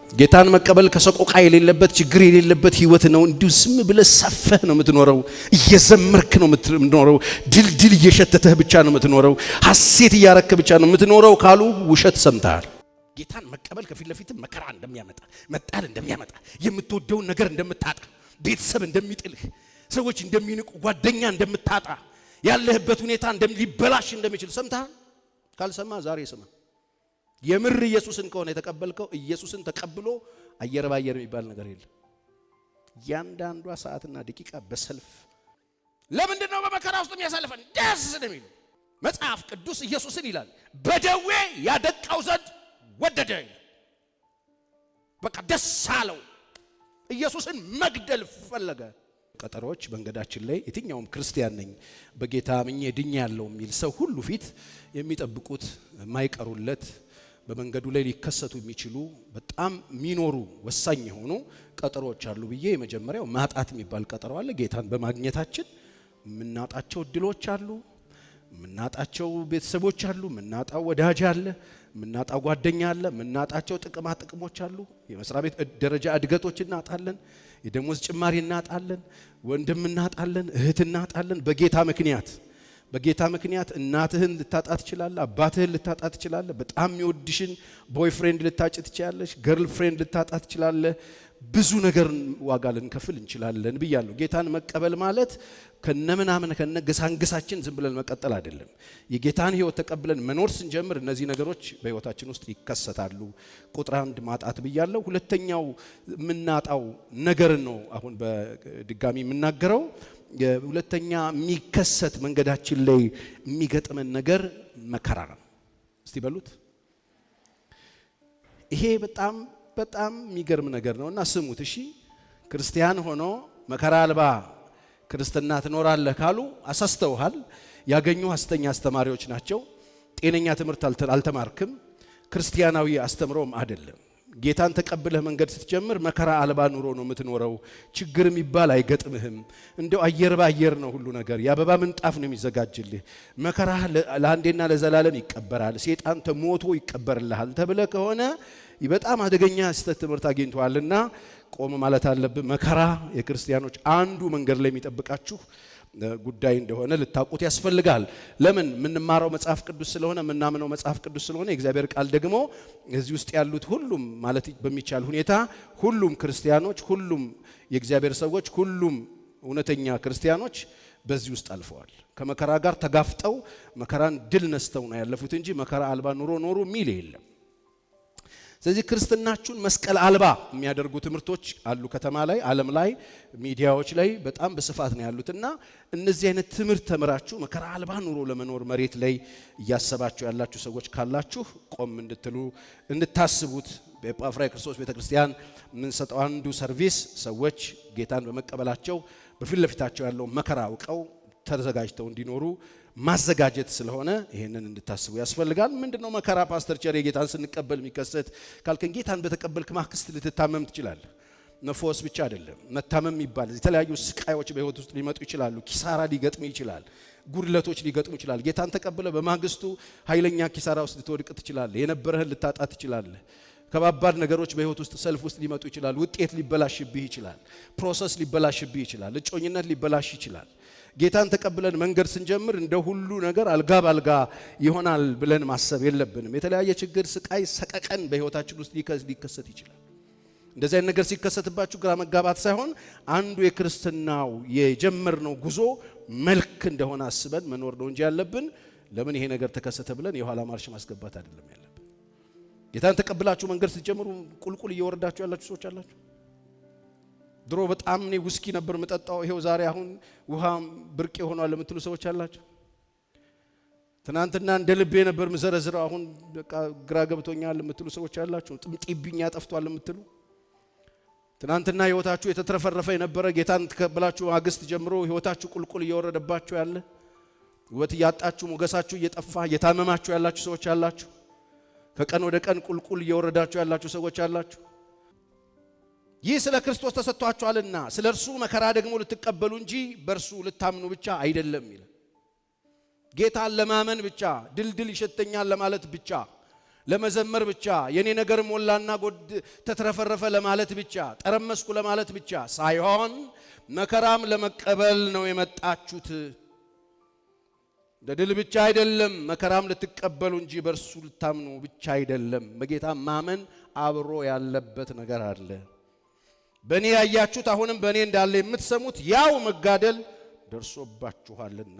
ጌታን መቀበል ከሰቆቃ የሌለበት ችግር የሌለበት ህይወት ነው። እንዲሁ ዝም ብለህ ሰፈህ ነው የምትኖረው። እየዘመርክ ነው የምትኖረው። ድልድል እየሸተተህ ብቻ ነው የምትኖረው። ሐሴት እያረክ ብቻ ነው የምትኖረው ካሉ ውሸት ሰምተሃል። ጌታን መቀበል ከፊት ለፊት መከራ እንደሚያመጣ፣ መጣል እንደሚያመጣ፣ የምትወደውን ነገር እንደምታጣ፣ ቤተሰብ እንደሚጥልህ፣ ሰዎች እንደሚንቁ፣ ጓደኛ እንደምታጣ፣ ያለህበት ሁኔታ እንደሊበላሽ እንደሚችል ሰምተሃል። ካልሰማ ዛሬ ስማ። የምር ኢየሱስን ከሆነ የተቀበልከው ኢየሱስን ተቀብሎ አየር ባየር የሚባል ነገር የለም። ያንዳንዷ ሰዓትና ደቂቃ በሰልፍ ለምንድን ነው በመከራ ውስጥ የሚያሳልፈን? ደስ ስለሚል መጽሐፍ ቅዱስ ኢየሱስን ይላል በደዌ ያደቃው ዘንድ ወደደ። በቃ ደስ አለው። ኢየሱስን መግደል ፈለገ። ቀጠሮች መንገዳችን ላይ የትኛውም ክርስቲያን ነኝ በጌታ አምኜ ድኛለሁ የሚል ሰው ሁሉ ፊት የሚጠብቁት የማይቀሩለት በመንገዱ ላይ ሊከሰቱ የሚችሉ በጣም ሚኖሩ ወሳኝ የሆኑ ቀጠሮች አሉ ብዬ የመጀመሪያው ማጣት የሚባል ቀጠሮ አለ። ጌታን በማግኘታችን የምናጣቸው እድሎች አሉ፣ የምናጣቸው ቤተሰቦች አሉ፣ የምናጣው ወዳጅ አለ፣ የምናጣው ጓደኛ አለ፣ የምናጣቸው ጥቅማ ጥቅሞች አሉ። የመስሪያ ቤት ደረጃ እድገቶች እናጣለን፣ የደሞዝ ጭማሪ እናጣለን፣ ወንድም እናጣለን፣ እህት እናጣለን። በጌታ ምክንያት እናትህን ልታጣ ትችላለህ፣ አባትህን ልታጣ ትችላለህ፣ በጣም የሚወድሽን ቦይፍሬንድ ልታጭ ትችላለሽ፣ ገርልፍሬንድ ልታጣ ትችላለህ። ብዙ ነገር ዋጋ ልንከፍል እንችላለን ብያለሁ። ጌታን መቀበል ማለት ከነምናምን ከነገሳንገሳችን ዝም ብለን መቀጠል አይደለም። የጌታን ህይወት ተቀብለን መኖር ስንጀምር እነዚህ ነገሮች በህይወታችን ውስጥ ይከሰታሉ። ቁጥር 1 ማጣት ብያለሁ። ሁለተኛው የምናጣው ነገር ነው አሁን በድጋሚ የምናገረው። ሁለተኛ የሚከሰት መንገዳችን ላይ የሚገጥመን ነገር መከራ ነው። እስቲ በሉት። ይሄ በጣም የሚገርም ነገር ነውና ስሙት እሺ። ክርስቲያን ሆኖ መከራ አልባ ክርስትና ትኖራለህ ካሉ አሳስተውሃል። ያገኙ ሐሰተኛ አስተማሪዎች ናቸው። ጤነኛ ትምህርት አልተማርክም። ክርስቲያናዊ አስተምሮም አይደለም። ጌታን ተቀብለህ መንገድ ስትጀምር መከራ አልባ ኑሮ ነው የምትኖረው። ችግር የሚባል አይገጥምህም። እንደው አየር ባየር ነው ሁሉ ነገር። የአበባ ምንጣፍ ነው የሚዘጋጅልህ። መከራ ለአንዴና ለዘላለም ይቀበራል። ሰይጣን ተሞቶ ይቀበርልሃል ተብለ ከሆነ በጣም አደገኛ ስህተት ትምህርት አግኝቷልና ቆም ማለት አለብህ። መከራ የክርስቲያኖች አንዱ መንገድ ላይ የሚጠብቃችሁ ጉዳይ እንደሆነ ልታውቁት ያስፈልጋል። ለምን? የምንማረው መጽሐፍ ቅዱስ ስለሆነ፣ የምናምነው መጽሐፍ ቅዱስ ስለሆነ፣ የእግዚአብሔር ቃል ደግሞ እዚህ ውስጥ ያሉት ሁሉም ማለት በሚቻል ሁኔታ ሁሉም ክርስቲያኖች፣ ሁሉም የእግዚአብሔር ሰዎች፣ ሁሉም እውነተኛ ክርስቲያኖች በዚህ ውስጥ አልፈዋል። ከመከራ ጋር ተጋፍጠው መከራን ድል ነስተው ነው ያለፉት እንጂ መከራ አልባ ኑሮ ኖሩ የሚል የለም። ስለዚህ ክርስትናችሁን መስቀል አልባ የሚያደርጉ ትምህርቶች አሉ ከተማ ላይ፣ ዓለም ላይ፣ ሚዲያዎች ላይ በጣም በስፋት ነው ያሉትና እነዚህ አይነት ትምህርት ተምራችሁ መከራ አልባ ኑሮ ለመኖር መሬት ላይ እያሰባችሁ ያላችሁ ሰዎች ካላችሁ ቆም እንድትሉ እንድታስቡት። በኤጳፍራ ክርስቶስ ቤተክርስቲያን የምንሰጠው አንዱ ሰርቪስ ሰዎች ጌታን በመቀበላቸው በፊት ለፊታቸው ያለው መከራ አውቀው ተዘጋጅተው እንዲኖሩ ማዘጋጀት ስለሆነ ይሄንን እንድታስቡ ያስፈልጋል። ምንድነው መከራ ፓስተር ቸሬ? ጌታን ስንቀበል የሚከሰት ካልከን ጌታን በተቀበልክ ማክስት ልትታመም ትችላለህ። ነፎስ ብቻ አይደለም መታመም ይባል። የተለያዩ ስቃዮች በህይወት ውስጥ ሊመጡ ይችላሉ። ኪሳራ ሊገጥም ይችላል። ጉድለቶች ሊገጥሙ ይችላል። ጌታን ተቀበለ በማግስቱ ኃይለኛ ኪሳራ ውስጥ ልትወድቅ ትችላለህ። የነበረህን ልታጣ ትችላለህ። ከባባድ ነገሮች በህይወት ውስጥ ሰልፍ ውስጥ ሊመጡ ይችላል። ውጤት ሊበላሽብህ ይችላል። ፕሮሰስ ሊበላሽብህ ይችላል። እጮኝነት ሊበላሽ ይችላል። ጌታን ተቀብለን መንገድ ስንጀምር እንደ ሁሉ ነገር አልጋ ባልጋ ይሆናል ብለን ማሰብ የለብንም። የተለያየ ችግር፣ ስቃይ፣ ሰቀቀን በህይወታችን ውስጥ ሊከሰት ይችላል። እንደዚህ አይነት ነገር ሲከሰትባችሁ ግራ መጋባት ሳይሆን አንዱ የክርስትናው የጀመርነው ጉዞ መልክ እንደሆነ አስበን መኖር ነው እንጂ ያለብን ለምን ይሄ ነገር ተከሰተ ብለን የኋላ ማርሽ ማስገባት አይደለም ያለብን። ጌታን ተቀብላችሁ መንገድ ስትጀምሩ ቁልቁል እየወረዳችሁ ያላችሁ ሰዎች አላችሁ። ድሮ በጣም እኔ ውስኪ ነበር መጠጣው፣ ይሄው ዛሬ አሁን ውሃ ብርቅ ሆኗል ለምትሉ ሰዎች አላችሁ። ትናንትና እንደ ልቤ ነበር መዘረዝረው አሁን በቃ ግራ ገብቶኛል ለምትሉ ሰዎች አላችሁ። ጥምጥብኛ ጠፍቷል ለምትሉ፣ ትናንትና ህይወታችሁ የተትረፈረፈ የነበረ ጌታን ተቀበላችሁ ማግስት ጀምሮ ህይወታችሁ ቁልቁል እየወረደባችሁ ያለ፣ ህይወት ያጣችሁ፣ ሞገሳችሁ እየጠፋ እየታመማችሁ ያላችሁ ሰዎች አላችሁ። ከቀን ወደ ቀን ቁልቁል እየወረዳችሁ ያላችሁ ሰዎች አላችሁ። ይህ ስለ ክርስቶስ ተሰጥቷችኋልና ስለ እርሱ መከራ ደግሞ ልትቀበሉ እንጂ በእርሱ ልታምኑ ብቻ አይደለም ይላል። ጌታን ለማመን ብቻ ድልድል ይሸተኛል ለማለት ብቻ ለመዘመር ብቻ የኔ ነገር ሞላና ጎድ ተትረፈረፈ ለማለት ብቻ ጠረመስኩ ለማለት ብቻ ሳይሆን መከራም ለመቀበል ነው የመጣችሁት። ለድል ብቻ አይደለም መከራም ልትቀበሉ እንጂ በእርሱ ልታምኑ ብቻ አይደለም። በጌታ ማመን አብሮ ያለበት ነገር አለ። በእኔ ያያችሁት አሁንም በእኔ እንዳለ የምትሰሙት ያው መጋደል ደርሶባችኋልና።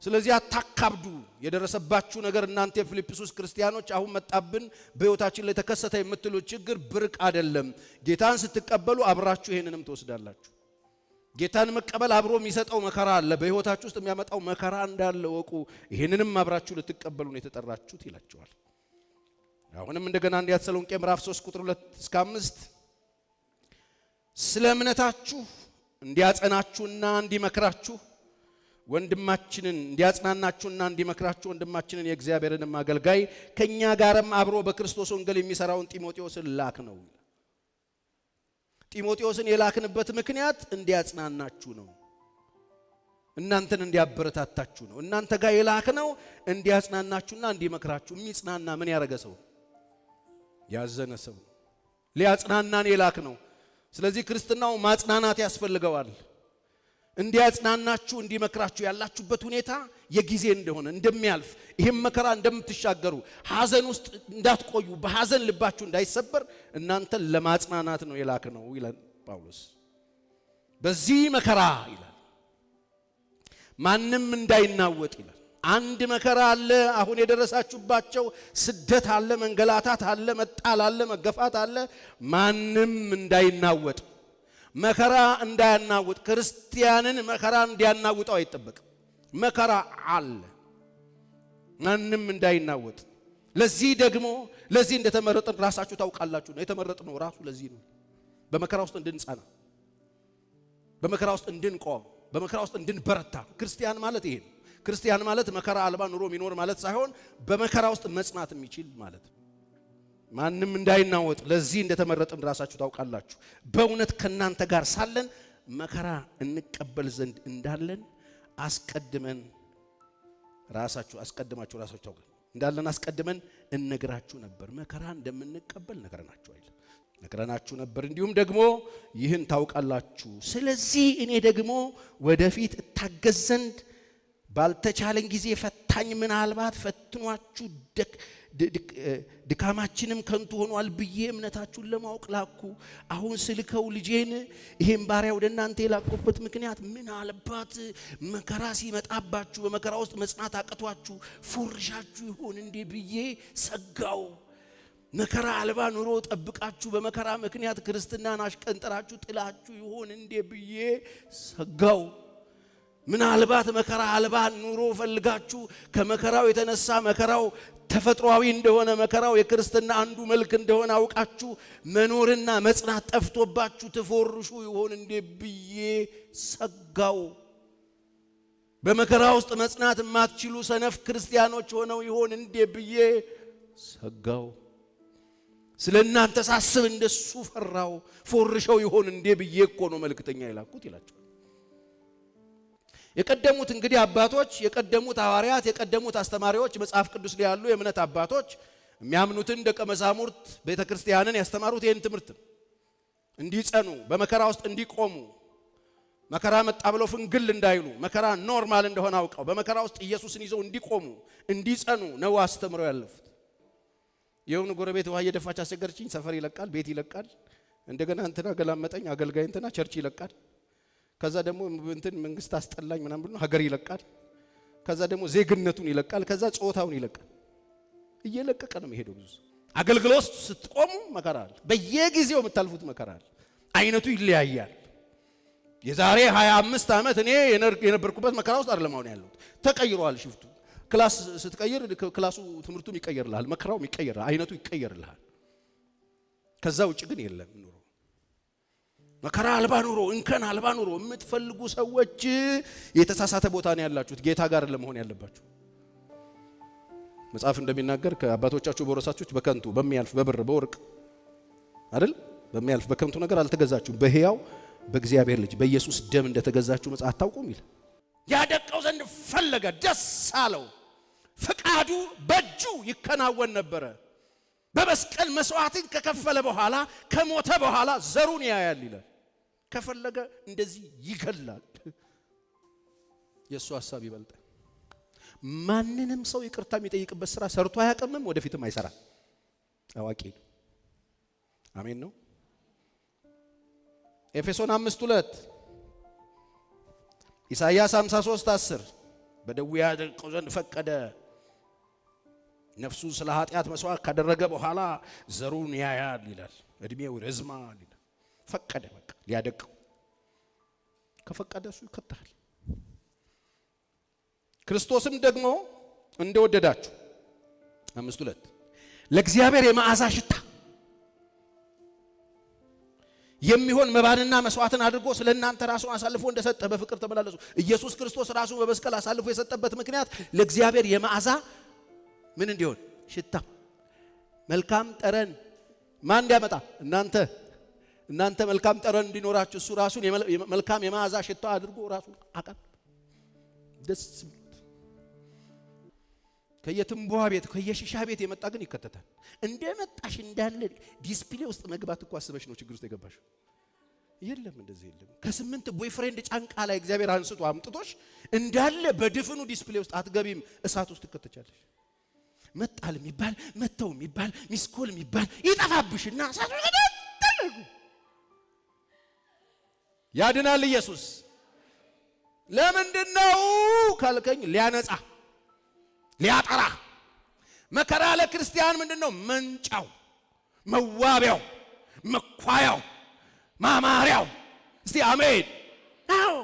ስለዚህ አታካብዱ። የደረሰባችሁ ነገር እናንተ የፊልጵስዩስ ክርስቲያኖች አሁን መጣብን በሕይወታችን ላይ ተከሰተ የምትሉት ችግር ብርቅ አይደለም። ጌታን ስትቀበሉ አብራችሁ ይሄንንም ትወስዳላችሁ። ጌታን መቀበል አብሮ የሚሰጠው መከራ አለ። በሕይወታችሁ ውስጥ የሚያመጣው መከራ እንዳለ ወቁ። ይሄንንም አብራችሁ ልትቀበሉ ነው የተጠራችሁት ይላችኋል። አሁንም እንደገና አንደኛ ተሰሎንቄ ምዕራፍ 3 ቁጥር 2 እስከ 5 ስለ እምነታችሁ እንዲያጸናችሁና እንዲመክራችሁ ወንድማችንን እንዲያጽናናችሁና እንዲመክራችሁ ወንድማችንን የእግዚአብሔርን አገልጋይ ከኛ ጋርም አብሮ በክርስቶስ ወንጌል የሚሰራውን ጢሞቴዎስን ላክ ነው። ጢሞቴዎስን የላክንበት ምክንያት እንዲያጽናናችሁ ነው። እናንተን እንዲያበረታታችሁ ነው። እናንተ ጋር የላክነው እንዲያጽናናችሁና እንዲመክራችሁ። የሚጽናና ምን ያረገ ሰው? ያዘነ ሰው ሊያጽናናን የላክነው። ስለዚህ ክርስትናው ማጽናናት ያስፈልገዋል። እንዲያጽናናችሁ እንዲመክራችሁ ያላችሁበት ሁኔታ የጊዜ እንደሆነ እንደሚያልፍ ይሄም መከራ እንደምትሻገሩ ሐዘን ውስጥ እንዳትቆዩ በሐዘን ልባችሁ እንዳይሰበር እናንተን ለማጽናናት ነው የላክነው ይላል ጳውሎስ። በዚህ መከራ ይላል ማንም እንዳይናወጥ ይላል። አንድ መከራ አለ አሁን የደረሳችሁባቸው ስደት አለ፣ መንገላታት አለ፣ መጣል አለ፣ መገፋት አለ። ማንም እንዳይናወጥ መከራ እንዳያናውጥ ክርስቲያንን መከራ እንዲያናውጠው አይጠበቅም። መከራ አለ ማንም እንዳይናወጥ። ለዚህ እንደተመረጥን ራሳችሁ ታውቃላችሁ ነው። የተመረጥነው ራሱ ለዚህ ነው። በመከራ ውስጥ እንድንጸና፣ በመከራ ውስጥ እንድንቆም፣ በመከራ ውስጥ እንድንበረታ። ክርስቲያን ማለት ይሄ ነው። ክርስቲያን ማለት መከራ አልባ ኑሮ የሚኖር ማለት ሳይሆን በመከራ ውስጥ መጽናት የሚችል ማለት ነው። ማንም እንዳይናወጥ ለዚህ እንደተመረጥን ራሳችሁ ታውቃላችሁ። በእውነት ከናንተ ጋር ሳለን መከራ እንቀበል ዘንድ እንዳለን አስቀድማችሁ ታውቃላችሁ እንዳለን አስቀድመን እነግራችሁ ነበር። መከራ እንደምንቀበል ነግረናችሁ ነበር። እንዲሁም ደግሞ ይህን ታውቃላችሁ። ስለዚህ እኔ ደግሞ ወደፊት እታገዝ ዘንድ ባልተቻለን ጊዜ ፈታኝ ምናልባት ፈትኗችሁ ድካማችንም ከንቱ ሆኗል ብዬ እምነታችሁን ለማወቅ ላኩ። አሁን ስልከው ልጄን ይሄን ባሪያ ወደ እናንተ የላኩበት ምክንያት ምናልባት መከራ ሲመጣባችሁ በመከራ ውስጥ መጽናት አቅቷችሁ ፎርሻችሁ ይሆን እንዴ ብዬ ሰጋው። መከራ አልባ ኑሮ ጠብቃችሁ በመከራ ምክንያት ክርስትናን አሽቀንጥራችሁ ጥላችሁ ይሆን እንዴ ብዬ ሰጋው። ምናልባት መከራ አልባ ኑሮ ፈልጋችሁ ከመከራው የተነሳ መከራው ተፈጥሯዊ እንደሆነ መከራው የክርስትና አንዱ መልክ እንደሆነ አውቃችሁ መኖርና መጽናት ጠፍቶባችሁ ትፎርሹ ይሆን እንዴ ብዬ ሰጋው። በመከራ ውስጥ መጽናት የማትችሉ ሰነፍ ክርስቲያኖች ሆነው ይሆን እንዴ ብዬ ሰጋው። ስለእናንተ ሳስብ እንደሱ ፈራው። ፎርሸው ይሆን እንዴ ብዬ እኮ ነው መልእክተኛ የላኩት ይላቸው። የቀደሙት እንግዲህ አባቶች፣ የቀደሙት ሐዋርያት፣ የቀደሙት አስተማሪዎች መጽሐፍ ቅዱስ ላይ ያሉ የእምነት አባቶች የሚያምኑትን ደቀ መዛሙርት ቤተክርስቲያንን ያስተማሩት ይህን ትምህርት እንዲጸኑ፣ በመከራ ውስጥ እንዲቆሙ፣ መከራ መጣ ብለው ፍንግል እንዳይሉ፣ መከራ ኖርማል እንደሆነ አውቀው በመከራ ውስጥ ኢየሱስን ይዘው እንዲቆሙ እንዲጸኑ ነው አስተምረው ያለፉት። የሆነ ጎረቤት ውሃ እየደፋች አስቸገረችኝ፣ ሰፈር ይለቃል፣ ቤት ይለቃል። እንደገና እንትና ገላመጠኝ፣ አገልጋይ እንትና ቸርች ይለቃል። ከዛ ደግሞ እንትን መንግስት አስጠላኝ ምናምን ብሎ ሀገር ይለቃል። ከዛ ደግሞ ዜግነቱን ይለቃል። ከዛ ጾታውን ይለቃል። እየለቀቀ ነው የሚሄደው። ብዙ አገልግሎት ስትቆሙ መከራ አለ። በየጊዜው የምታልፉት መከራ አለ። አይነቱ ይለያያል። የዛሬ 25 ዓመት እኔ የነበርኩበት መከራ ውስጥ አይደለም አሁን ያለሁት። ተቀይሯል ሽፍቱ። ክላስ ስትቀይር ክላሱ ትምህርቱም ይቀየርልሃል፣ መከራውም ይቀየራል፣ አይነቱ ይቀየርልሃል። ከዛ ውጭ ግን የለም ኑሮ። መከራ አልባ ኑሮ፣ እንከን አልባ ኑሮ የምትፈልጉ ሰዎች የተሳሳተ ቦታ ነው ያላችሁት። ጌታ ጋር ለመሆን ያለባችሁ መጽሐፍ እንደሚናገር ከአባቶቻችሁ በወረሳችሁት በከንቱ በሚያልፍ በብር በወርቅ አይደል በሚያልፍ በከንቱ ነገር አልተገዛችሁም፣ በሕያው በእግዚአብሔር ልጅ በኢየሱስ ደም እንደተገዛችሁ መጽሐፍ አታውቁም ይላል። ያደቀው ዘንድ ፈለገ፣ ደስ አለው፣ ፍቃዱ በእጁ ይከናወን ነበረ። በመስቀል መስዋዕትን ከከፈለ በኋላ ከሞተ በኋላ ዘሩን ያያል ይላል። ከፈለገ እንደዚህ ይገላል። የሱ ሐሳብ ይበልጣል። ማንንም ሰው ይቅርታ የሚጠይቅበት ስራ ሰርቶ አያውቅም፣ ወደፊትም አይሰራም። አዋቂ ነው። አሜን ነው። ኤፌሶን 5:2 ኢሳይያስ 53:10 በደዌ ያደቀው ዘንድ ፈቀደ። ነፍሱ ስለ ኃጢአት መስዋዕት ካደረገ በኋላ ዘሩን ያያል ይላል። እድሜው ረዝማል ይላል። ፈቀደ፣ በቃ ሊያደቀው ከፈቀደ እሱ ይከተላል። ክርስቶስም ደግሞ እንደወደዳችሁ 5:2 ለእግዚአብሔር የመዓዛ ሽታ የሚሆን መባንና መስዋዕትን አድርጎ ስለእናንተ ራሱን አሳልፎ እንደሰጠ በፍቅር ተመላለሱ። ኢየሱስ ክርስቶስ ራሱን በመስቀል አሳልፎ የሰጠበት ምክንያት ለእግዚአብሔር የመዓዛ ምን እንዲሆን? ሽታ፣ መልካም ጠረን። ማን እንዲያመጣ? እናንተ መልካም ጠረን እንዲኖራችሁ እሱ ራሱን መልካም የመዓዛ ሽታ አድርጎ ራሱን አቀረበ። ደስ ከየትምቧ ቤት ከየሽሻ ቤት የመጣ ግን ይከተታል። እንደመጣሽ እንዳለ ዲስፕሌይ ውስጥ መግባት እኮ አስበሽ ነው ችግር ውስጥ የገባሽ። የለም እንደዚህ የለም። ከ8 ቦይፍሬንድ ጫንቃ ላይ እግዚአብሔር አንስቶ አምጥቶሽ እንዳለ በድፍኑ ዲስፕሌይ ውስጥ አትገቢም፣ እሳት ውስጥ ትከተቻለሽ። መጣል የሚባል መተው የሚባል ሚስኮል የሚባል ይጠፋብሽና እሳት ውስጥ ያድናል ኢየሱስ። ለምንድነው ካልከኝ ሊያነጻ ሊያጠራ። መከራ ለክርስቲያን ምንድነው? መንጫው፣ መዋቢያው፣ መኳያው፣ ማማሪያው። እስቲ አሜን። አዎ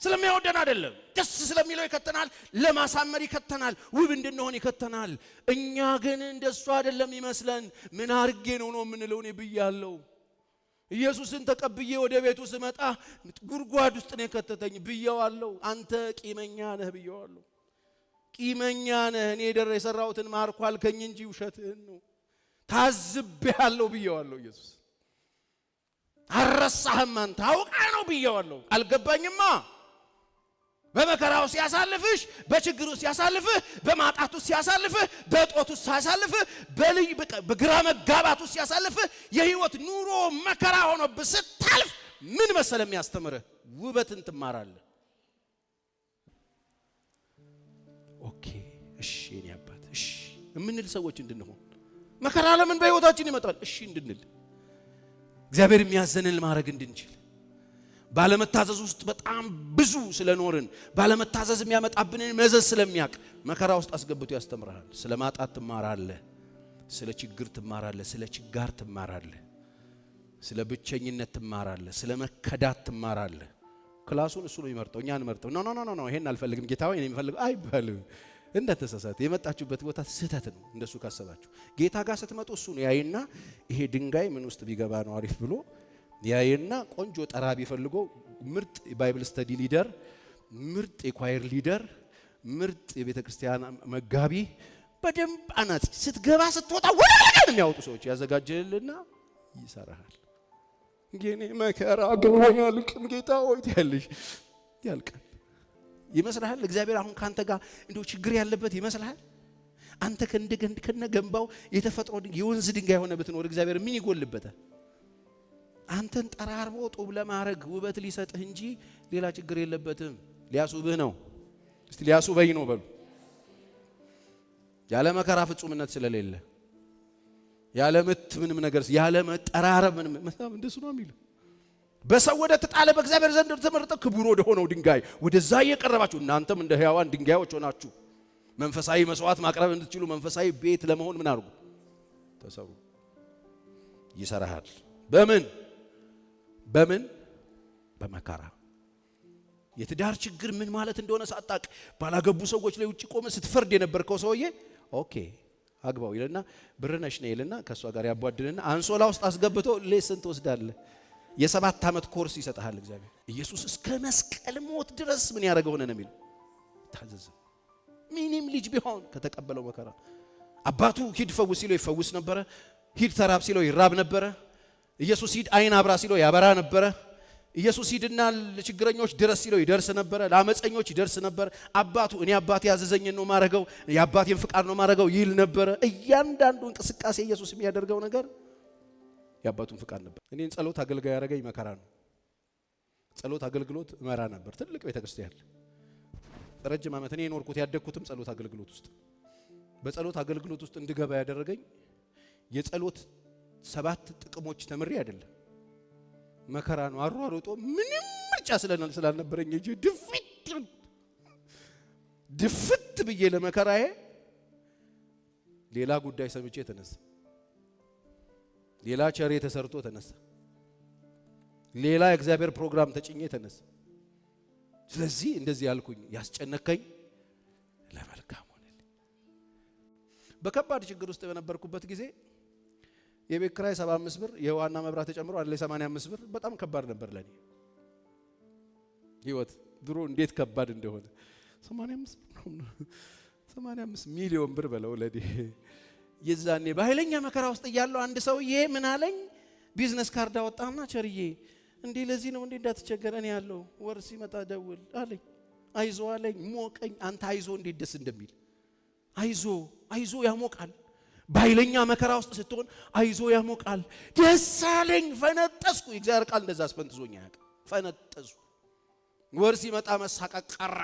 ስለሚወደን አይደለም፣ ደስ ስለሚለው ይከተናል፣ ለማሳመር ይከተናል፣ ውብ እንድንሆን ይከተናል። እኛ ግን እንደሱ አይደለም ይመስለን። ምን አርጌ ነው የምንለው? እኔ ብያለሁ። ኢየሱስን ተቀብዬ ወደ ቤቱ ስመጣ ጉድጓድ ውስጥ ነው የከተተኝ ብየዋለሁ። አንተ ቂመኛ ነህ ብየዋለሁ። ቂመኛ ነህ፣ እኔ የሰራሁትን ማርኩ አልከኝ እንጂ ውሸትህን ነው ታዝቤያለሁ ብየዋለሁ። ኢየሱስ አረሳህም አንተ አውቀህ ነው ብየዋለሁ። አልገባኝማ። በመከራው ሲያሳልፍሽ፣ በችግሩ ሲያሳልፍህ፣ በማጣቱ ሲያሳልፍህ፣ በጦቱ ሲያሳልፍህ፣ በግራ መጋባቱ ሲያሳልፍህ፣ የህይወት ኑሮ መከራ ሆኖብህ ስታልፍ ምን መሰለ የሚያስተምርህ? ውበትን ትማራለህ። ኦኬ እሺ የኔ አባት እሺ እምንል ሰዎች እንድንሆን። መከራ ለምን በህይወታችን ይመጣል? እሺ እንድንል፣ እግዚአብሔር የሚያዘንን ማድረግ እንድንችል። ባለመታዘዝ ውስጥ በጣም ብዙ ስለኖርን ባለመታዘዝ የሚያመጣብንን መዘዝ ስለሚያውቅ መከራ ውስጥ አስገብቶ ያስተምራል። ስለ ማጣት ትማራለህ፣ ስለ ችግር ትማራለህ፣ ስለ ችጋር ትማራለህ፣ ስለ ብቸኝነት ትማራለህ፣ ስለ መከዳት ትማራለህ። ክላሱን እሱ ነው የሚመርጠው፣ እኛ አንመርጠው። ኖ ይሄን አልፈልግም ጌታ ሆይ እኔ የምፈልገው አይባልም። እንደተሳሳተ የመጣችሁበት ቦታ ስህተት ነው። እንደሱ ካሰባችሁ ጌታ ጋር ስትመጡ እሱ ነው ያይና ይሄ ድንጋይ ምን ውስጥ ቢገባ ነው አሪፍ ብሎ ያይና ቆንጆ ጠራቢ ፈልጎ ምርጥ የባይብል ስተዲ ሊደር፣ ምርጥ የኳየር ሊደር፣ ምርጥ የቤተ ክርስቲያን መጋቢ በደንብ አናጺ ስትገባ ስትወጣ ወለቀን የሚያወጡ ሰዎች ያዘጋጀልና ይሰራሃል። ግን መከራ ገባኛል ጌታ ሆይ ትያለሽ፣ ያልቃል ይመስልሃል። እግዚአብሔር አሁን ካንተ ጋር እንደው ችግር ያለበት ይመስልሃል? አንተ ከነገንባው የተፈጥሮ የወንዝ ድንጋይ ሆነ ብትኖር እግዚአብሔር ምን ይጎልበታል? አንተን ጠራርቦ ጡብ ለማድረግ ውበት ሊሰጥህ እንጂ ሌላ ችግር የለበትም። ሊያሱብህ ነው። እስቲ ሊያሱበኝ ነው በሉ። ያለ መከራ ፍጹምነት ስለሌለ፣ ያለ ምት ምንም ነገር፣ ያለ መጠራረብ ምንም እንደሱ ነው የሚለው። በሰው ወደ ተጣለ በእግዚአብሔር ዘንድ ተመረጠ ክቡር ወደ ሆነው ድንጋይ ወደዛ እየቀረባችሁ እናንተም እንደ ሕያዋን ድንጋዮች ሆናችሁ መንፈሳዊ መስዋዕት ማቅረብ እንድትችሉ መንፈሳዊ ቤት ለመሆን ምን አድርጉ? ተሰሩ። ይሰራሃል። በምን በመከራ። የትዳር ችግር ምን ማለት እንደሆነ ሳጣቅ ባላገቡ ሰዎች ላይ ውጪ ቆመ ስትፈርድ የነበርከው ሰውዬ ኦኬ አግባው ይልና ብርነሽ ነው ይልና ከሷ ጋር ያቧድልና አንሶላ ውስጥ አስገብቶ ሌሰን ትወስዳለህ። የ7 ዓመት ኮርስ ይሰጣል እግዚአብሔር። ኢየሱስ እስከ መስቀል ሞት ድረስ ምን ያደረገው ሆነ ነው የሚለው? ታዘዘ። ምንም ልጅ ቢሆን ከተቀበለው መከራ አባቱ ሂድ ፈውስ ሲለው ይፈውስ ነበረ። ሂድ ተራብ ሲለው ይራብ ነበረ። ኢየሱስ ሂድ አይን አብራ ሲለው ያበራ ነበረ። ኢየሱስ ይድናል ለችግረኞች ድረስ ሲለው ይደርስ ነበር ለአመፀኞች ይደርስ ነበር አባቱ እኔ አባቴ ያዘዘኝን ነው ማረገው የአባቴን ፍቃድ ነው ማረገው ይል ነበር እያንዳንዱ እንቅስቃሴ ኢየሱስ የሚያደርገው ነገር የአባቱን ፍቃድ ነበር እኔን ጸሎት አገልጋይ ያረገኝ መከራ ነው ጸሎት አገልግሎት እመራ ነበር ትልቅ ቤተክርስቲያን ረጅም ዓመት እኔ ኖርኩት ያደግኩትም ጸሎት አገልግሎት ውስጥ በጸሎት አገልግሎት ውስጥ እንድገባ ያደረገኝ የጸሎት 7 ጥቅሞች ተምሬ አይደለም መከራ ነው አሯሩጦ ምንም ምርጫ ስላልነበረኝ እጄ ድፍት ብዬ ለመከራዬ ሌላ ጉዳይ ሰምቼ ተነሳ ሌላ ቸሬ ተሰርቶ ተነሳ ሌላ እግዚአብሔር ፕሮግራም ተጭኜ ተነሳ ስለዚህ እንደዚህ ያልኩኝ ያስጨነከኝ ለመልካም ሆነልኝ በከባድ ችግር ውስጥ በነበርኩበት ጊዜ የቤት ኪራይ 75 ብር የዋና መብራት ተጨምሮ አለ 85 ብር በጣም ከባድ ነበር ለኔ ህይወት ድሮ እንዴት ከባድ እንደሆነ 85 ሚሊዮን ብር በለው ለዲ የዛኔ በኃይለኛ መከራ ውስጥ ያለው አንድ ሰውዬ ምን አለኝ ቢዝነስ ካርድ አወጣና ቸርዬ እንዴ ለዚህ ነው እንዴ እንዳትቸገር እኔ ያለው ወር ሲመጣ ደውል አለኝ አይዞ አለኝ ሞቀኝ አንተ አይዞ እንዴት ደስ እንደሚል አይዞ ያሞቃል በኃይለኛ መከራ ውስጥ ስትሆን አይዞ ያሞቃል ደስ አለኝ ፈነጠስኩ እግዚአብሔር ቃል እንደዛ አስፈንጥዞኛ ያቀ ፈነጠስኩ ወር ሲመጣ መሳቀቅ ቀረ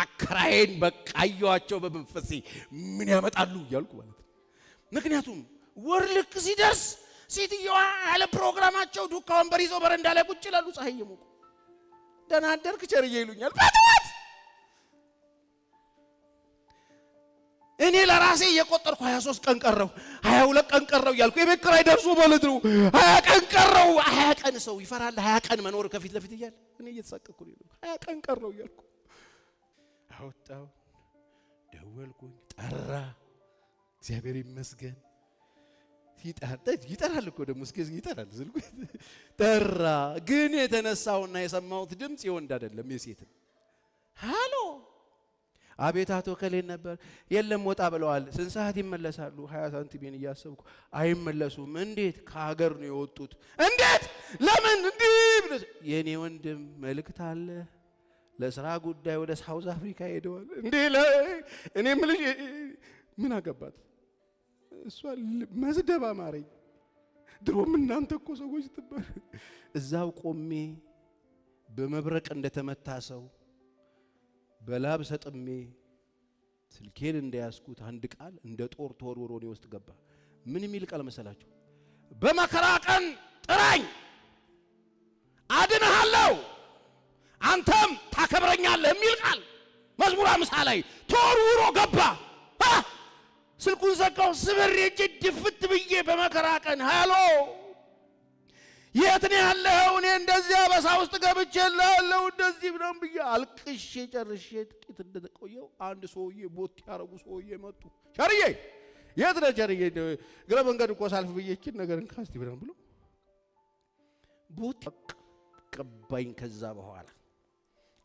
አከራዬን በቃያቸው በመንፈሴ ምን ያመጣሉ እያልኩ ማለት ምክንያቱም ወር ልክ ሲደርስ ሲትየዋ ያለ ፕሮግራማቸው ዱካ ወንበር ይዘው በረንዳ ላይ ቁጭ ይላሉ ፀሐይ የሞቁ ደህና አደርክ ቸርዬ ይሉኛል ባትዋት እኔ ለራሴ እየቆጠርኩ 23 ቀን ቀረው 22 ቀን ቀረው እያልኩ የቤት ኪራይ ደርሶ ማለት ነው 20 ቀን ቀረው 20 ቀን ሰው ይፈራል 20 ቀን መኖር ከፊት ለፊት እያለ እኔ እየተሳቀቅኩ ነው 20 ቀን ቀረው እያልኩ አውጣው ደወልኩኝ ጠራ እግዚአብሔር ይመስገን ይጠራል እኮ ደግሞ እስኪ ይጠራል ዝልኩ ጠራ ግን የተነሳውና የሰማሁት ድምጽ የወንድ አይደለም የሴት ሃሎ አቤት አቶ ከሌን ነበር የለም ወጣ ብለዋል ስንት ሰዓት ይመለሳሉ 20 ሳንቲሜን እያሰብኩ አይመለሱም እንዴት ከሀገር ነው የወጡት እንዴት ለምን እንዴ የኔ ወንድም መልእክት አለ ለስራ ጉዳይ ወደ ሳውዝ አፍሪካ ሄደዋል እንዴ እኔ ምን አገባት እሷ መዝደባ ማረኝ ድሮም እናንተ እኮ ሰዎች ትባል እዛው ቆሜ በመብረቅ እንደተመታ ሰው በላብ ሰጥሜ ስልኬን እንደያዝኩት አንድ ቃል እንደ ጦር ተወርውሮ ነው ውስጥ ገባ ምን የሚል ቃል መሰላችሁ በመከራ ቀን ጥራኝ አድንሃለሁ አንተም ታከብረኛለህ የሚል ቃል መዝሙር 50 ላይ ተወርውሮ ገባ ስልኩን ዘጋው ስብር ድፍት ብዬ በመከራ ቀን ሃሎ የት ነው ያለው እኔ እንደዚህ አበሳ ውስጥ ገብቼልሃለሁ እንደዚህ ብለን ብዬ አልቅሼ ጨርሼ ጥቂት እንደተቆየው አንድ ሰውዬ ቦት ያረጉ ሰውዬ መጡ ቸርዬ የት ነህ ቸርዬ ግረ መንገድ እኮ ሳልፍ ብዬችን ነገርን ካስቲ ብለን ብሎ ቦት ቀባኝ ከዛ በኋላ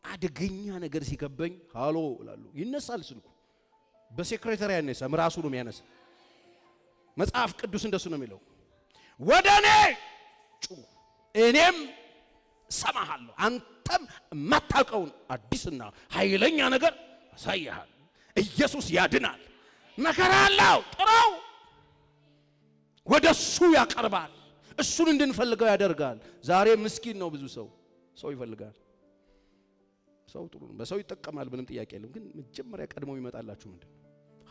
አደገኛ ነገር ሲከበኝ ሃሎ እላለሁ ይነሳል ስልኩ በሴክሬታሪ ያነሳ ምራሱ ነው የሚያነሳ መጽሐፍ ቅዱስ እንደሱ ነው የሚለው ወደኔ እኔም ሰማሃለሁ አንተም ማታውቀውን አዲስና ኃይለኛ ነገር አሳያለሁ ኢየሱስ ያድናል መከራ አለው ጥራው ወደሱ ያቀርባል እሱን እንድንፈልገው ያደርጋል ዛሬ ምስኪን ነው ብዙ ሰው ይፈልጋል ሰው ጥሩ ነው በሰው ይጠቀማል ምንም ጥያቄ የለም ግን መጀመሪያ ቀድሞ ይመጣላችሁ ምንድነው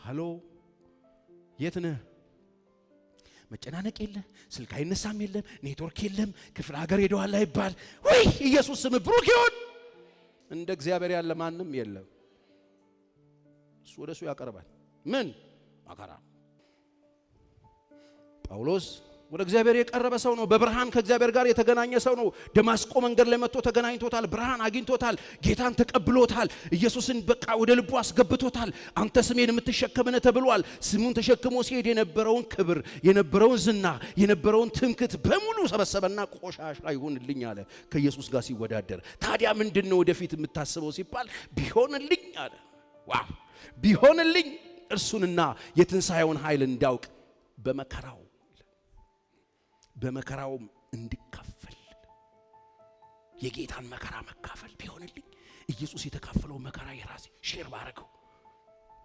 ሃሎ የት ነህ መጨናነቅ የለ ስልክ አይነሳም የለም ኔትወርክ የለም ክፍለ ሀገር ሄደዋል አይባል ወይ ኢየሱስ ስም ብሩክ ይሁን እንደ እግዚአብሔር ያለ ማንም የለም እሱ ወደሱ ያቀርባል ምን መከራ ጳውሎስ ወደ እግዚአብሔር የቀረበ ሰው ነው በብርሃን ከእግዚአብሔር ጋር የተገናኘ ሰው ነው ደማስቆ መንገድ ላይ መጥቶ ተገናኝቶታል ብርሃን አግኝቶታል ጌታን ተቀብሎታል ኢየሱስን በቃ ወደ ልቡ አስገብቶታል አንተ ስሜን የምትሸከም ነህ ተብሏል ስሙን ተሸክሞ ሲሄድ የነበረውን ክብር የነበረውን ዝና የነበረውን ትምክት በሙሉ ሰበሰበና ቆሻሻ ይሁንልኝ አለ ከኢየሱስ ጋር ሲወዳደር ታዲያ ምንድነው ወደፊት የምታስበው ሲባል ቢሆንልኝ አለ ዋው ቢሆንልኝ እርሱንና የትንሳኤውን ኃይል እንዳውቅ በመከራውም እንድካፈል የጌታን መከራ መካፈል ቢሆንልኝ ኢየሱስ የተካፈለው መከራ የራሴ ሼር ባረገው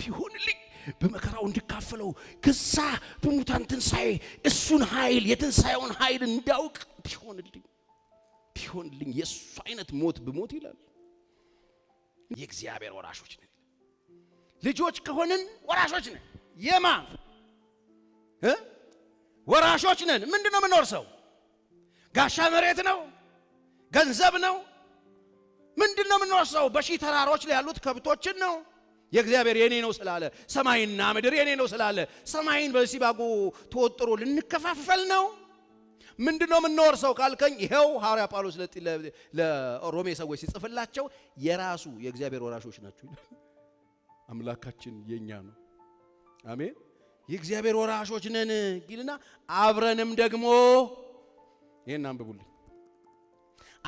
ቢሆንልኝ በመከራው እንድካፈለው ከዛ በሙታን ትንሣኤ እሱን ኃይል የትንሣኤውን ኃይል እንዳውቅ ቢሆንልኝ የሱ አይነት ሞት ብሞት ይላል። የእግዚአብሔር ወራሾች ነን። ልጆች ከሆንን ወራሾች ነን። የማ ወራሾች ነን። ምንድነው የምንወርሰው? ጋሻ መሬት ነው? ገንዘብ ነው? ምንድነው የምንወርሰው? በሺህ ተራሮች ላይ ያሉት ከብቶችን ነው? የእግዚአብሔር የኔ ነው ስላለ ሰማይና ምድር የኔ ነው ስላለ ሰማይን በሲባጎ ተወጥሮ ልንከፋፈል ነው? ምንድነው የምንወርሰው ካልከኝ ይሄው ሐዋርያ ጳውሎስ ለሮሜ ሰዎች ሲጽፍላቸው የራሱ የእግዚአብሔር ወራሾች ናቸው። አምላካችን የኛ ነው። አሜን። የእግዚአብሔር ወራሾች ነን ይልና አብረንም ደግሞ ይሄን አንብቡልኝ።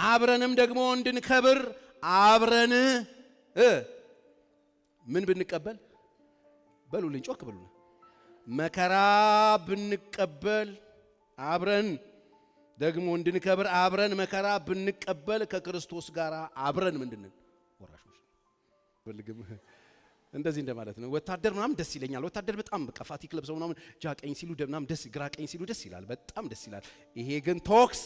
አብረንም ደግሞ እንድንከብር አብረን ምን ብንቀበል በሉልኝ፣ ጮክ በሉልኝ። መከራ ብንቀበል አብረን ደግሞ እንድንከብር አብረን መከራ ብንቀበል ከክርስቶስ ጋር አብረን ምንድነው ወራሾች ፈልግም እንደዚህ እንደማለት ነው። ወታደር ምናምን ደስ ይለኛል። ወታደር በጣም በቃ ፋቲክ ለብሰው ምናምን ጃቀኝ ሲሉ ምናምን ደስ ግራ ቀኝ ሲሉ ደስ ይላል፣ በጣም ደስ ይላል። ይሄ ግን ቶክስ፣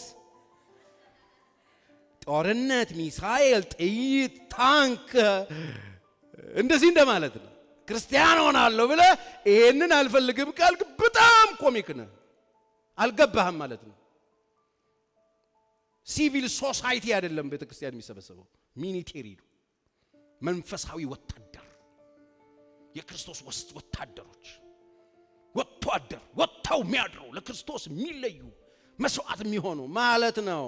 ጦርነት፣ ሚሳኤል፣ ጥይት፣ ታንክ እንደዚህ እንደማለት ነው። ክርስቲያን ሆናለሁ ብለ ይሄንን አልፈልግም ካልክ በጣም ኮሚክ ነህ፣ አልገባህም ማለት ነው። ሲቪል ሶሳይቲ አይደለም ቤተክርስቲያን የሚሰበሰበው፣ ሚሊቴሪ ነው። መንፈሳዊ ወታደር፣ የክርስቶስ ወታደሮች፣ ወጥተው የሚያድሩ ለክርስቶስ የሚለዩ መስዋዕት የሚሆኑ ማለት ነው።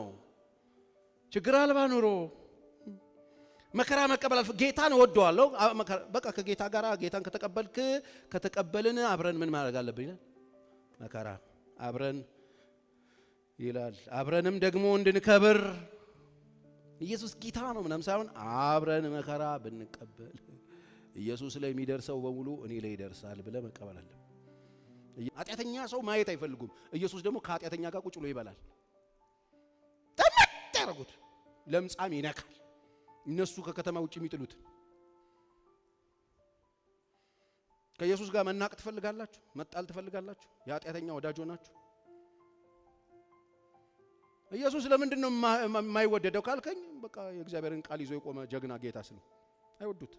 ችግር አልባ ኑሮ መከራ መቀበል ጌታን ወደዋለሁ በቃ ከጌታ ጋር ጌታን ከተቀበልን አብረን ምን ማድረግ አለብን ይላል። መከራ አብረን ይላል። አብረንም ደግሞ እንድንከብር ኢየሱስ ጌታ ነው ምናምን ሳይሆን አብረን መከራ ብንቀበል ኢየሱስ ላይ የሚደርሰው በሙሉ እኔ ላይ ይደርሳል ብለ መቀበል አለ። ኃጢአተኛ ሰው ማየት አይፈልጉም። ኢየሱስ ደግሞ ከኃጢአተኛ ጋር ቁጭ ብሎ ይበላል። ተመት ያረጉት ለምጻም ይነካል። እነሱ ከከተማ ውጭ የሚጥሉት ከኢየሱስ ጋር መናቅ ትፈልጋላችሁ? መጣል ትፈልጋላችሁ? የኃጢአተኛ ወዳጅ ሆናችሁ ኢየሱስ ለምንድን ነው የማይወደደው ካልከኝ በቃ የእግዚአብሔርን ቃል ይዞ የቆመ ጀግና ጌታ ስለ አይወዱት።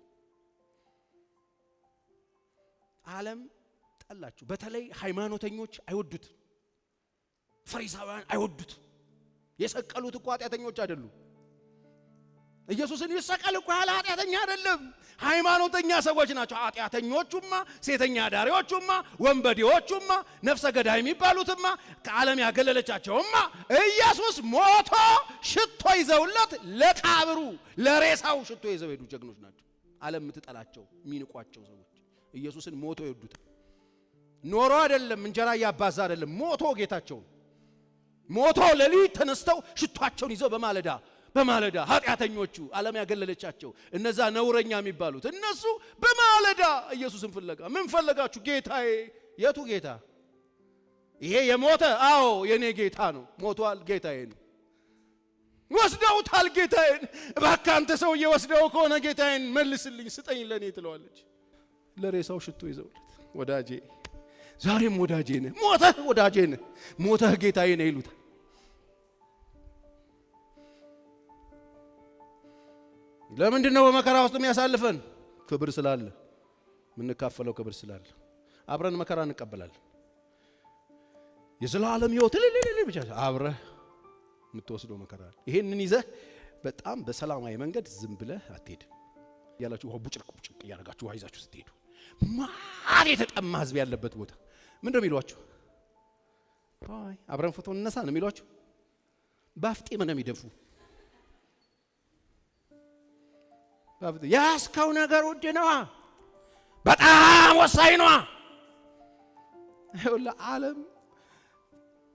ዓለም ጠላችሁ። በተለይ ሃይማኖተኞች አይወዱት፣ ፈሪሳውያን አይወዱት። የሰቀሉት እኮ ኃጢአተኞች አይደሉ። ኢየሱስን ይሰቀል እኮ ያለ ኃጢአተኛ አይደለም፣ ሃይማኖተኛ ሰዎች ናቸው። ኃጢአተኞቹማ፣ ሴተኛ ዳሪዎቹማ፣ ወንበዴዎቹማ፣ ነፍሰ ገዳይ የሚባሉትማ፣ ከዓለም ያገለለቻቸውማ ኢየሱስ ሞቶ ሽቶ ይዘውለት ለቃብሩ ለሬሳው ሽቶ ይዘው ሄዱ ጀግኖች ናቸው። ዓለም የምትጠላቸው የሚንቋቸው ሰዎች ኢየሱስን ሞቶ ይወዱታል። ኖሮ አይደለም፣ እንጀራ ያባዛ አይደለም፣ ሞቶ ጌታቸው ሞቶ ለሊት ተነስተው ሽቷቸውን ይዘው በማለዳ ኃጢአተኞቹ ዓለም ያገለለቻቸው እነዛ ነውረኛ የሚባሉት እነሱ በማለዳ ኢየሱስን ፍለጋ ምን ፈለጋችሁ? ጌታዬ። የቱ ጌታ? ይሄ የሞተ አዎ የኔ ጌታ ነው። ሞቷል፣ ጌታዬ ነው። ወስደውታል ጌታዬን። እባክህ አንተ ሰውዬ ወስደው ከሆነ ጌታዬን መልስልኝ፣ ስጠኝ ለኔ ትለዋለች። ለሬሳው ሽቶ ይዘውለት ወዳጄ፣ ዛሬም ወዳጄ ነህ፣ ሞተህ ወዳጄ ነህ፣ ሞተህ ጌታዬ ነህ ይሉታል። ለምንድን ነው በመከራ ውስጥ የሚያሳልፈን? ክብር ስላለ፣ የምንካፈለው ክብር ስላለ አብረን መከራ እንቀበላለን። የዘላለም ሕይወት ብቻ አብረህ የምትወስደው መከራ አለ። ይሄንን ይዘህ በጣም በሰላማዊ መንገድ ዝም ብለህ አትሄድም። ያላችሁ ውሃ ቡጭቅ እያደረጋችሁ ውሃ ይዛችሁ ስትሄዱ ማር የተጠማ ህዝብ ያለበት ቦታ ምንድን ነው የሚሏችሁ? አይ አብረን ፎቶ እንነሳ ነው የሚሏችሁ። ባፍጤም ነው የሚደፉ። ያስከው ነገር ውድ ነው፣ በጣም ወሳኝ ነው። ይኸውልህ ዓለም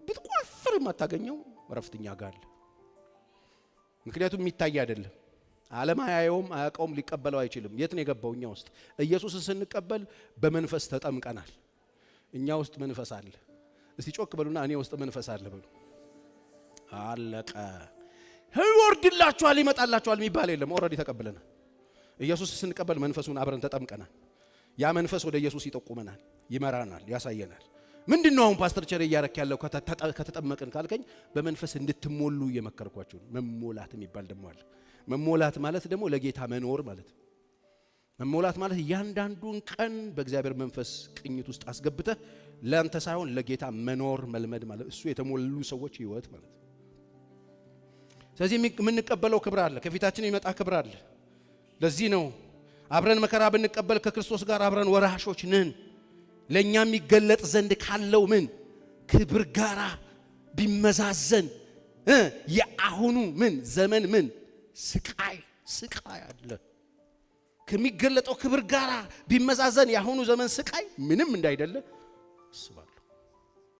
ብትቆፍር የማታገኘው ረፍትኛ ጋር አለ። ምክንያቱም የሚታይ አይደለም። ዓለም አያየውም፣ አያውቀውም፣ ሊቀበለው አይችልም። የት ነው የገባው? እኛ ውስጥ። ኢየሱስን ስንቀበል በመንፈስ ተጠምቀናል። እኛ ውስጥ መንፈስ አለ። እስቲ ጮክ በሉና እኔ ውስጥ መንፈስ አለ በሉ። አለቀ። ይወርድላችኋል ይመጣላችኋል የሚባል የለም። ኦልሬዲ ተቀብለናል። ኢየሱስ ስንቀበል መንፈሱን አብረን ተጠምቀናል። ያ መንፈስ ወደ ኢየሱስ ይጠቁመናል፣ ይመራናል፣ ያሳየናል። ምንድነው አሁን ፓስተር ቸሬ እያረክ ያለው ከተጠመቅን ካልከኝ በመንፈስ እንድትሞሉ እየመከርኳችሁ ነው። መሞላት የሚባል ደግሞ አለ። መሞላት ማለት ደግሞ ለጌታ መኖር ማለት ነው። መሞላት ማለት እያንዳንዱን ቀን በእግዚአብሔር መንፈስ ቅኝት ውስጥ አስገብተህ ለአንተ ሳይሆን ለጌታ መኖር መልመድ ማለት እሱ የተሞሉ ሰዎች ህይወት ማለት ነው። ስለዚህ የምንቀበለው ክብር አለ፣ ከፊታችን የሚመጣ ክብር አለ። ለዚህ ነው አብረን መከራ ብንቀበል ከክርስቶስ ጋር አብረን ወራሾች ነን። ለኛ የሚገለጥ ዘንድ ካለው ምን ክብር ጋራ ቢመዛዘን የአሁኑ ምን ዘመን ምን ስቃይ አለ። ከሚገለጠው ክብር ጋራ ቢመዛዘን የአሁኑ ዘመን ስቃይ ምንም እንዳይደለ አስባ